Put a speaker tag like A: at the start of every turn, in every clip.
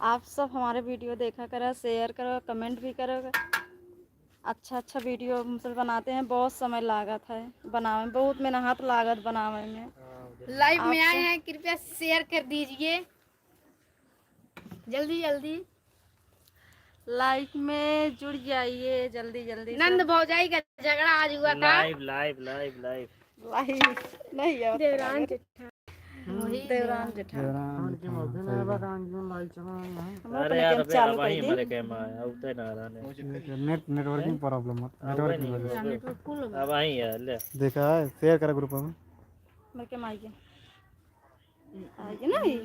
A: आप सब हमारे वीडियो देखा करो, शेयर करो, कमेंट भी करो। अच्छा अच्छा वीडियो हम सब बनाते हैं। बहुत समय लागत है बनावे में, बहुत मेहनत लागत बनावे में।
B: लाइव में आए
A: आपसे
B: हैं, कृपया शेयर कर दीजिए जल्दी जल्दी।
A: लाइक में जुड़ जाइए जल्दी जल्दी
B: नंद
A: सब।
B: भौजाई का झगड़ा आज हुआ था।
C: Live live live live
A: like नहीं है
B: देवरान वही
A: देवरान जेठान। हम
C: अरे
A: अपने
C: यार
A: गेम
C: अबे
A: चालू
C: अब
A: कर
C: ही
A: दी।
C: मरे के माया उते ना रहने
D: नेटवर्किंग प्रॉब्लम नेटवर्क की वजह से
C: अब आई है ले
D: देखा है। शेयर करा ग्रुप में।
A: मेरे के माइके आएगी ना ये।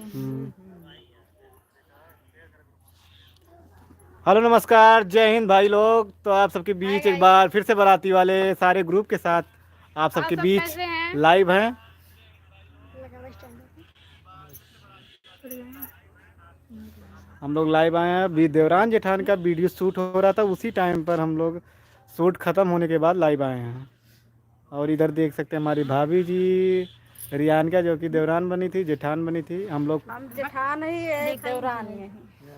D: हेलो नमस्कार जय हिंद भाई लोग। तो आप सबके बीच एक बार फिर से बाराती वाले सारे ग्रुप के साथ आप सबके
B: सब
D: बीच
B: कैसे हैं?
D: लाइव हैं। हम लोग लाइव आए हैं। अभी देवरान जेठान का वीडियो शूट हो रहा था, उसी टाइम पर हम लोग शूट ख़त्म होने के बाद लाइव आए हैं। और इधर देख सकते हैं हमारी भाभी जी रियान का, जो कि देवरान बनी थी, जेठान बनी थी। हम लोग
A: हम जेठान ही है, देवरान ही है।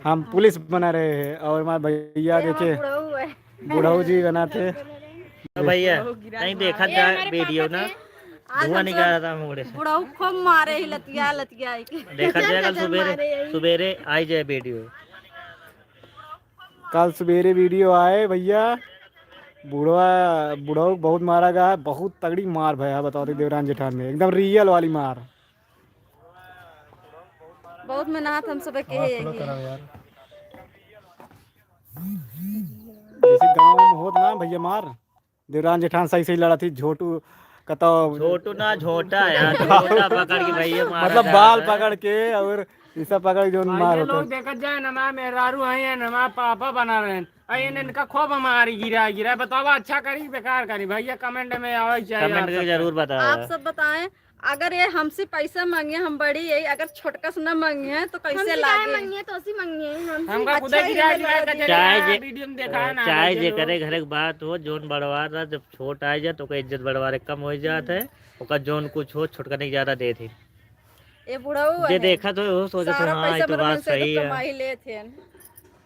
D: हम पुलिस बना रहे हैं। और हमारे भैया देखिए
A: बुढ़ऊ है।
D: बुढ़ऊ जी बना थे।
C: भैया कहीं देखा
B: ये
C: जाए
B: हमारे
C: वीडियो
B: पापा
C: ना
B: थे।
C: धुआं निकल रहा था मुंह से।
A: बुढ़ऊ खूब मारे ही लतिया लतिया के।
C: देखा जाए कल सवेरे सवेरे आई जाए वीडियो।
D: कल सवेरे वीडियो आए भैया। बुढ़ऊ बहुत मारा गया है। बहुत तगड़ी मार भैया बताओ तो देवरान जेठान में एकदम रियल वाली मार।
A: बहुत मेहनत हम सब के है।
D: जैसे गांव में होत ना भैया मार, देवरान जेठान सही सही लड़ा थी। झोटू कतो
C: छोटू ना झोटा यार, झोटा पकड़ के भैया मारा
D: मतलब
C: जा
D: बाल
C: रहा है।
D: पकड़ के और ये सब पकड़ के जो मार होता
E: लोग
D: है।
E: देखा जाए नमा मेहरारू है नमा पापा बना रहे हैं। अरे इनका खूब हमारी गिरा गिरा बताओ अच्छा करी बेकार करी भैया कमेंट में आवे चाहिए।
C: कमेंट करके जरूर बता
A: आप सब बताएं, अगर ये हमसे पैसा मांगे हम बड़ी यही, अगर छोटका से न मांगे तो कैसे लागे।
B: मंगिए तो उसी मंगिए
E: हमका खुदा
A: अच्छा ही
E: गिरा
A: है,
E: गिरा
A: लगा
E: के
A: दिया।
C: चाहे
E: वीडियो में देखा है ना
C: चाहे
E: भैया
C: जे
E: लोग।
C: करे घर के बात हो जोन बढ़वा रहा जब छोट आ जाए तो कोई इज्जत बढ़वारे कम हो जाता है। ओका जोन कुछ हो छोटका नहीं ज्यादा दे थी।
A: ये बुढ़ऊ
C: जे
A: है,
C: देखा तो वो सोचे तो
A: सारा
C: हाँ ये
A: पैसा
C: तो
A: मेरे
C: बात
A: मन से तो
C: सही है।
A: कमा ही ले थे।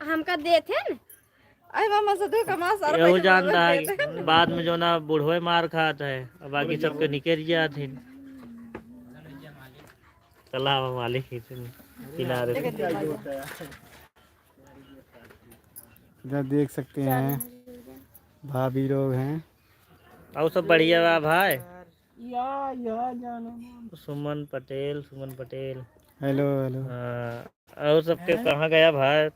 B: हमका दे थे न।
A: अरे मामा से दो कमा सारा
C: ये वो
A: पैसा
C: जानता
A: मेरे
C: है
A: मन से
C: कि बाद में जो ना बूढ़ो मार खाता है और बाकी सबके निकल जाते हैं। चला मालिक किनारे पे।
D: इधर देख सकते हैं भाभी लोग हैं।
C: और सब बढ़िया बा भाई।
E: या
C: सुमन पटेल
D: हेलो हेलो।
C: हाँ, और सबके कहाँ गया भाई।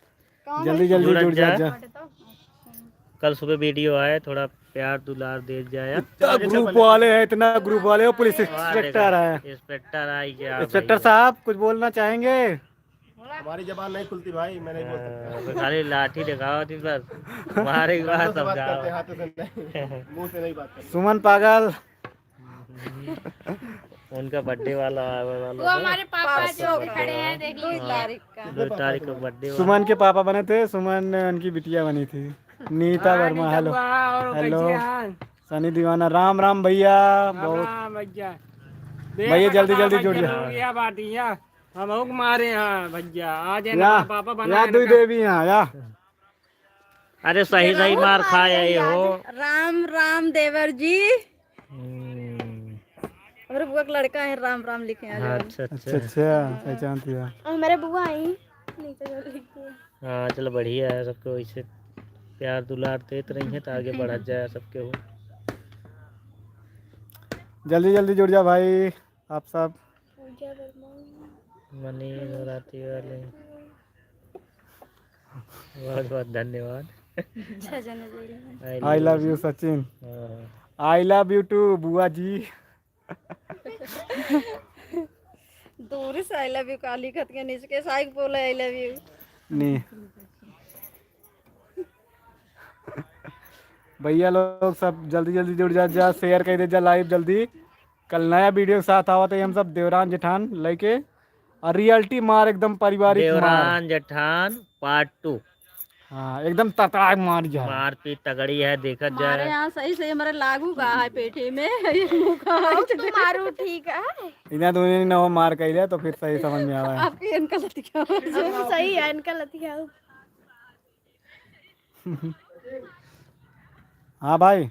D: जल्दी जल्दी
C: जुड़
D: जुड़
C: जा।
D: जा।
C: कल सुबह वीडियो आए थोड़ा प्यार दुलार दे जाया।
D: इतना ग्रुप वाले हैं, इतना ग्रुप वाले हो। पुलिस इंस्पेक्टर है।
C: इंस्पेक्टर आई क्या
D: इंस्पेक्टर साहब कुछ बोलना चाहेंगे?
F: हमारी जबान नहीं खुलती भाई, मैं नहीं बोल सकता।
C: खाली लाठी दिखाओ थी बस मारे की बात
F: से बात करते हैं,
C: समझाओ।
F: हाथों से नहीं, मुंह से नहीं बात करते।
D: सुमन पागल।
C: उनका बर्थडे वाला
B: वो हमारे पापा जो खड़े हैं देख
A: 2 तारीख का।
C: 2 तारीख को बर्थडे
D: सुमन के पापा बने थे, सुमन उनकी बिटिया बनी थी नीता वर्मा। हेलो
E: और
D: हेलो
E: कैसे हैं?
D: सनी दीवाना। राम राम भैया। बहुत
E: हाँ भैया
D: भैया जल्दी जल्दी जुड़ जा।
E: या बाटिया हम लोग मारे हैं भैया आज है
D: या
E: ना पापा बना
D: या दुई देवी यहाँ या।
C: अरे सही सही मार खाया ये हो।
A: राम राम देवर जी। मेरे बुआ का लड़का है, राम राम लिखे हैं आज।
C: अच्छा
D: अच्छा
C: अच्छा
D: अच्छा पहचानती है।
B: और हमारे बुआ आई
C: हाँ चलो बढ़िया है। सबको वैसे प्यार दुलार देते रही है तो आगे बढ़ा जाए सबके हो।
D: जल्दी जल्दी जुड़ जा भाई आप सब।
C: मनी राती वाले बहुत बहुत धन्यवाद।
D: I love you Sachin.
C: हाँ।
D: आई लव यू टू बुआ जी।
A: दूर से आई लव यू काली खत के नीचे के साइक बोले आई लव यू।
D: नहीं भैया लोग सब जल्दी जल्दी जुड़ जा शेयर कर दे जा लाइव जल्दी। कल नया वीडियो के साथ आवा तो हम सब देवरान जेठान लेके और रियलिटी मार एकदम पारिवारिक मार।
C: देवरान जेठान पार्ट 2।
D: हाँ एकदम तड़ाक मार जाए।
C: मारपीट तगड़ी है, देखा
A: हमारे
C: जाए।
A: यहाँ सही से हमारे लागू का है पेटे में ये मुंह का है।
B: तो मारू ठीक है
D: इन्हें तो न हो मार कही तो फिर सही समझ में आवा है।
A: आपकी इनका लतिका
B: सही है इनका लतिया।
D: हाँ भाई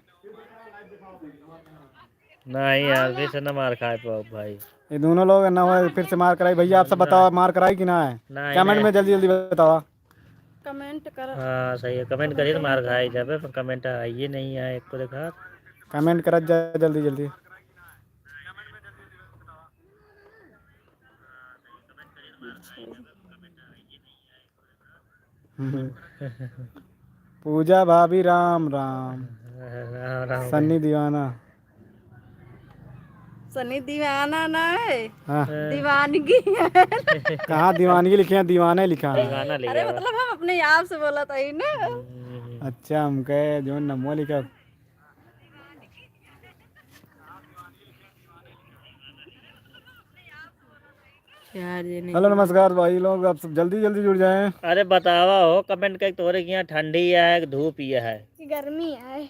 C: नहीं यार, फिर से न मार खाए पाओ भाई।
D: ये दोनों लोग ना हो फिर से मार कराई। भैया आप सब बताओ मार कराई कि ना है?
C: नहीं,
D: कमेंट
C: नहीं।
D: में जल्दी जल्दी बताओ।
A: कमेंट कर।
C: हाँ सही है, कमेंट करिए तो मार खाए जाबे, पर कमेंट आइए नहीं आए एक को देखा।
D: कमेंट कर जाए जल्दी जल्दी। पूजा भाभी राम राम। सन्नी दीवाना।
A: सनी दीवाना ना है,
D: हाँ
A: दीवानगी है।
D: कहाँ दीवानगी लिखे हैं? दीवाना ही लिखा है।
C: गाना ले
A: अरे
C: गया।
A: मतलब हम अपने आप से बोला था ही ना।
D: अच्छा हम कहे जो नमो लिखा। हेलो नमस्कार भाई लोग, आप सब जल्दी जल्दी जुड़ जाएं।
C: अरे बतावा हो कमेंट कर, तोरे की यहाँ ठंडी है कि धूप ही है?
B: गर्मी है।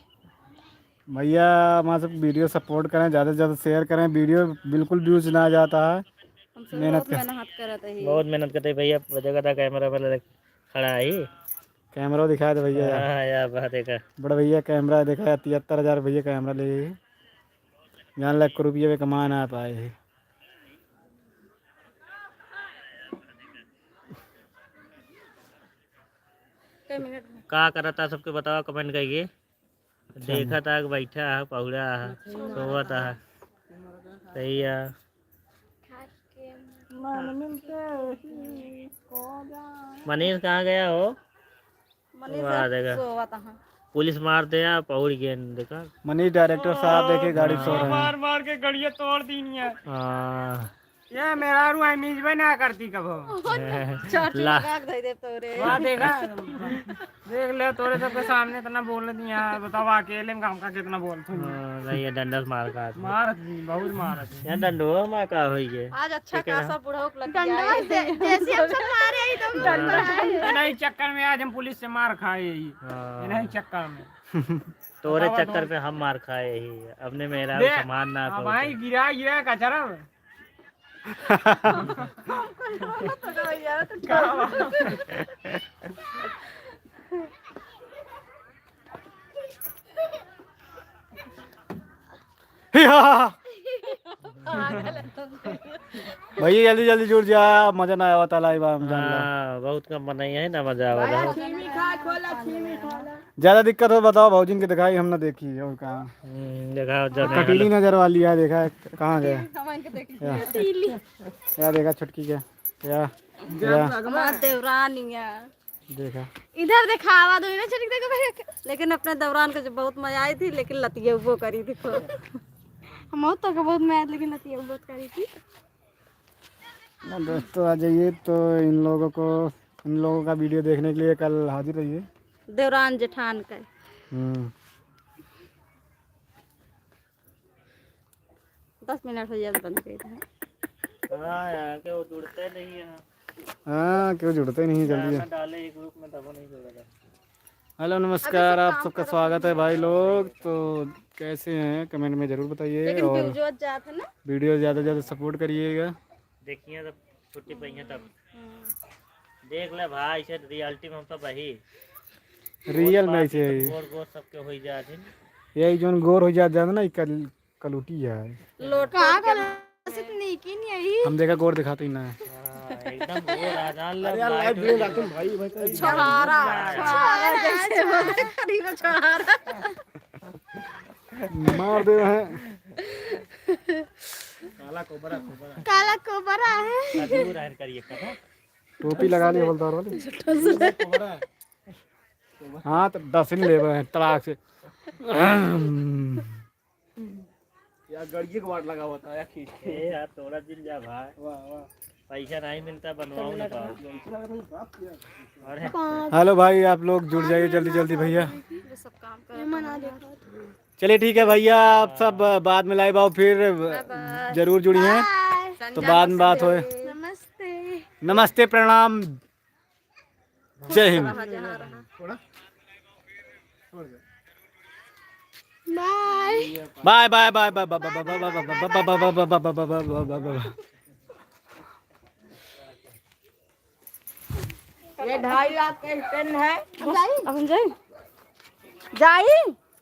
D: भैया हमारे सब वीडियो सपोर्ट करें, ज़्यादा से ज़्यादा शेयर करें। वीडियो बिल्कुल व्यूज ना जाता है।
A: हमसे
D: मेहनत
A: बहुत मेहनत करत है
C: बहुत मेहनत करते भैया, जगह था कैमरा वाला खड़ा ही।
D: कैमरा दिखाया था भैया।
C: हाँ यार बात देखा।
D: बड़ा भैया कैमरा दिखाया 73,000 भैया कैमरा ले। जान लाख रुपये में कमा ना पाए है।
C: का करा था सबके बताओ कमेंट करिए। देखा था कि बैठा है पहुड़ा है सोवा था। सही है। मनीष कहाँ गया हो? वाह देखा,
A: सोवा था।
C: पुलिस मार दे यार पहुड़ गया देखा।
D: मनीष डायरेक्टर साहब देखे गाड़ी सो रहे हैं।
E: मार मार के गड़िया तोड़ दी है।
C: हाँ।
E: ये मेरा रू मिज भी ना करती कभो।
A: चाटी
C: ला
A: लगा के दे दे तोरे।
E: वहाँ देखा देख ले तोरे सबके सामने इतना बोल दी यार, बताओ अकेले में काम का कितना बोलते हैं।
C: नहीं ये डंडा से मार का
E: मारत दी, बहुत मारत दी।
C: यार डंडो मार का होई है।
A: आज अच्छा खासा बुढ़ऊ लग गया है।
B: जैसे हम सब मारे ही तुम
E: नहीं चक्कर में आज हम पुलिस से मार खाए ही।
C: हाँ।
E: नहीं चक्कर में
C: तोरे चक्कर पे हम मार खाए ही, अपने मेरा
E: दे।
C: सामान ना
E: हाँ
C: को।
E: भाई गिरा गिरा कचरा में।
D: भैया जल्दी जल्दी जुड़ जा, मजा ना आया था लाइव हम जान लो।
C: हाँ बहुत कम बनाई है ना, मजा आवा।
D: ज्यादा दिक्कत हो बताओ भाउजिन के दिखाई हम ना देखी और कहाँ।
C: देखा जब
D: कटीली नजर वाली है, देखा है कहाँ गया?
A: हम इनके देख
D: क्या देखा छुटकी क्या क्या क्या
A: हमारा देवरानी है।
D: देखा?
B: इधर दिखावा दो ना छोटी देखो।
A: लेकिन अपने दौरान का जो बहुत मजा आई थी, लेकिन लतिये वो करी थी खूब।
B: हम तो बहुत मैच लेकिन लतिया बहुत करी थी।
D: ना दोस्तों आ जाइए तो इन लोगों का वीडियो देखने के लिए कल हाजिर रहिए।
A: देवरान जेठान का 10 मिनट हो जाए बंद कर दें।
C: हाँ यार के वो जुड़ते नहीं है।
D: हाँ क्यों जुड़ते नहीं जल्दी।
C: डाले एक ग्रुप में तब नहीं जुड़ेगा।
D: हेलो नमस्कार, आप सबका स्वागत है भाई लोग। तो कैसे हैं कमेंट में ज़रूर बताइए
A: लेकिन
D: और
A: व्यूज जाते ना।
D: वीडियो ज़्यादा से ज़्यादा सपोर्ट करिएगा।
C: देखिए तब छुट्टी पई है तब देख ले भाई, से रियलिटी में हम सब वही
D: रियल में ऐसे ही
C: गोर गोर सबके हो जाते।
D: यही जोन गोर हो जाता है ना, कलूटी है।
A: लोट
B: कहाँ कर इतनी की नहीं आई।
D: हम देखा गोर दिखाते ही ना है।
C: एकदम गोर आ जान ले
F: लाइव वीडियो डालते हैं भाई भाई।
A: छुहारा जैसे बोलते करीब छुहारा।
D: मार दे हैं।
F: काला कोबरा कोबरा।
B: काला कोबरा है।
C: दूर रहन करिए करो।
D: टोपी लगा ली हवलदार वाली। हाँ तो 10 नहीं ले हैं तलाक से।
F: यार गड़िए का वाट लगा हुआ था यार खींच के।
C: ए यार थोड़ा दिन जा भाई,
F: वाह वाह।
C: पैसा नहीं मिलता बनवाओ ना पाओ। अरे
D: हेलो भाई आप लोग जुड़ जाइए जल्दी जल्दी भैया।
A: ये सब काम कर।
B: मना देखो।
D: चलिए ठीक है भैया, आप सब बाद में लाइव आओ फिर जरूर जुड़िए। तो बाद में बात होए।
B: नमस्ते।
D: नमस्ते प्रणाम जय हिंद।
A: रहा जहाँ रहा।
F: थोड़ा छोड़ दे।
D: Bye bye bye bye bye bye bye bye bye bye.
A: ये 2.5 लाख के स्टैंड है। अब हम जाए जाई